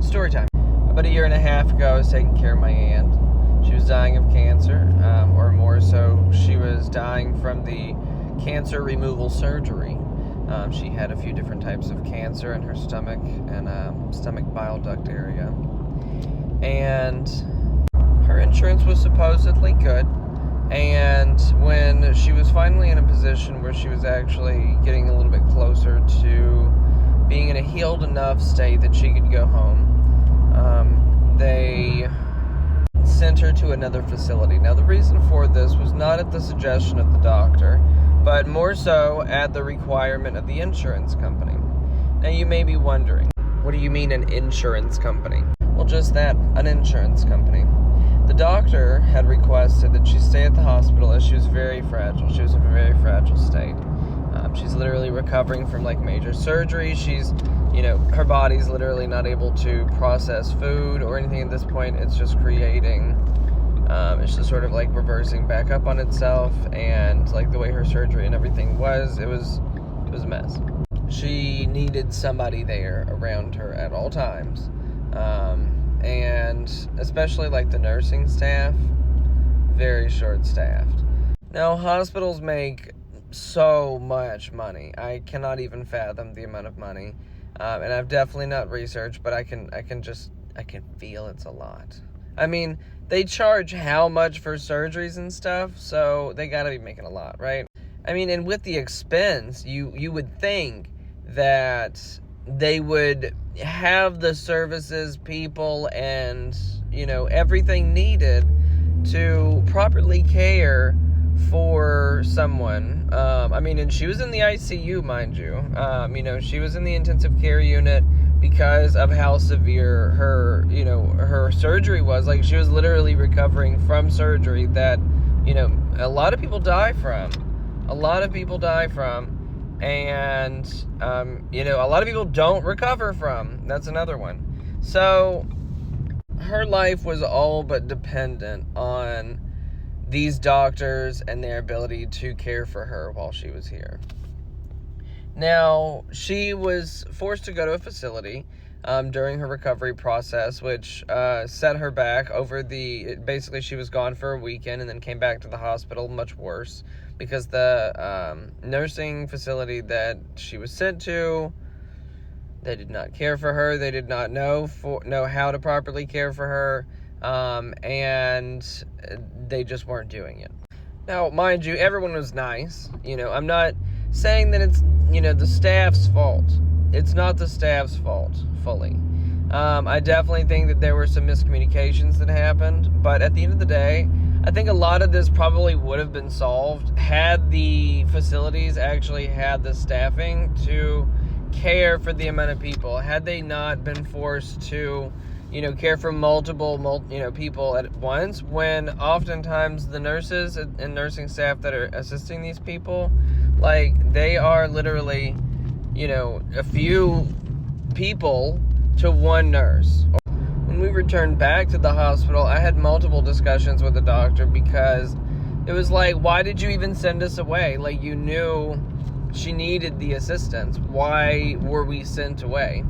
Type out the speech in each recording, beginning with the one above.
Story time. About a year and a half ago, I was taking care of my aunt. She was dying of cancer, or more so, she was dying from the cancer removal surgery. She had a few different types of cancer in her stomach and stomach bile duct area. And her insurance was supposedly good. And when she was finally in a position where she was actually getting a little bit closer to being in a healed enough state that she could go home, they sent her to another facility. Now, the reason for this was not at the suggestion of the doctor, but more so at the requirement of the insurance company. Now, you may be wondering, what do you mean an insurance company? Well, just that, an insurance company. The doctor had requested that she stay at the hospital as she was very fragile. She was in a very fragile state. She's literally recovering from major surgery. She's, her body's literally not able to process food or anything at this point. It's just creating, it's just sort of reversing back up on itself. And the way her surgery and everything was, it was a mess. She needed somebody there around her at all times. And especially the nursing staff, very short-staffed. Now, hospitals make so much money. I cannot even fathom the amount of money. And I've definitely not researched, but I can feel it's a lot. I mean, they charge how much for surgeries and stuff, so they gotta be making a lot, right? I mean, and with the expense, you would think that they would have the services, people, and, everything needed to properly care for someone. And she was in the ICU, mind you. She was in the intensive care unit because of how severe her surgery was. She was literally recovering from surgery that, a lot of people die from. And, a lot of people don't recover from. That's another one. So, her life was all but dependent on these doctors and their ability to care for her while she was here. Now, she was forced to go to a facility during her recovery process, which set her back basically she was gone for a weekend and then came back to the hospital much worse because the nursing facility that she was sent to, they did not care for her. They did not know how to properly care for her. And they just weren't doing it. Now, mind you, everyone was nice. I'm not saying that it's, the staff's fault. It's not the staff's fault, fully. I definitely think that there were some miscommunications that happened, but at the end of the day, I think a lot of this probably would have been solved had the facilities actually had the staffing to care for the amount of people. Had they not been forced to care for multiple people at once, when oftentimes the nurses and nursing staff that are assisting these people, they are literally, a few people to one nurse. When we returned back to the hospital, I had multiple discussions with the doctor because it was why did you even send us away? You knew she needed the assistance. Why were we sent away?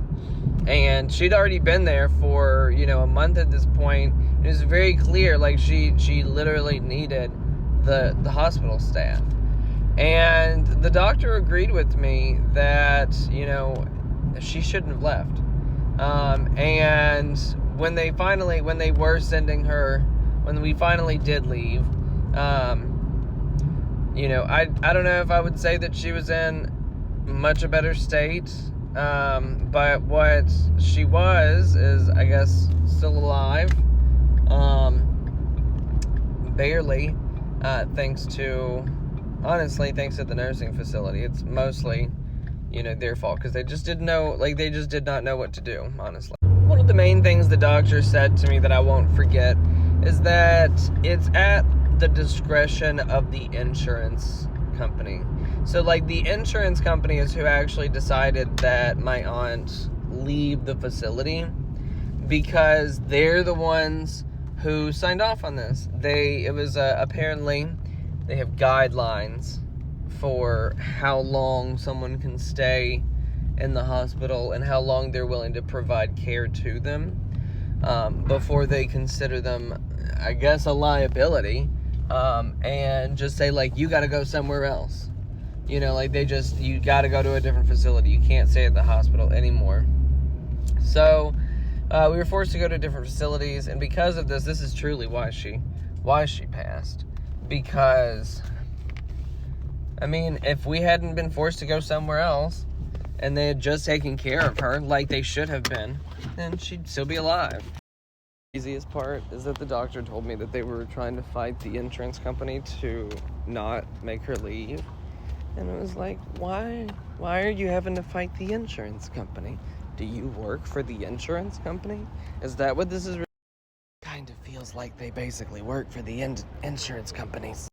And she'd already been there for, a month at this point. It was very clear, she literally needed the hospital staff. And the doctor agreed with me that, she shouldn't have left. And when we finally did leave, I don't know if I would say that she was in much a better state. But what she was is, I guess, still alive, barely, thanks to the nursing facility. It's mostly, their fault, because they just didn't know, they just did not know what to do, honestly. One of the main things the doctor said to me that I won't forget is that it's at the discretion of the insurance company. So, the insurance company is who actually decided that my aunt leave the facility, because they're the ones who signed off on this. Apparently, they have guidelines for how long someone can stay in the hospital and how long they're willing to provide care to them before they consider them, I guess, a liability, and just say, like, you got to go somewhere else. You know, like, you got to go to a different facility. You can't stay at the hospital anymore. So we were forced to go to different facilities, and because of this is truly why she passed. Because, I mean, if we hadn't been forced to go somewhere else, and they had just taken care of her like they should have been, then she'd still be alive. The easiest part is that the doctor told me that they were trying to fight the insurance company to not make her leave. And it was like, why are you having to fight the insurance company? Do you work for the insurance company? Is that what this is? Kind of feels like they basically work for the insurance companies.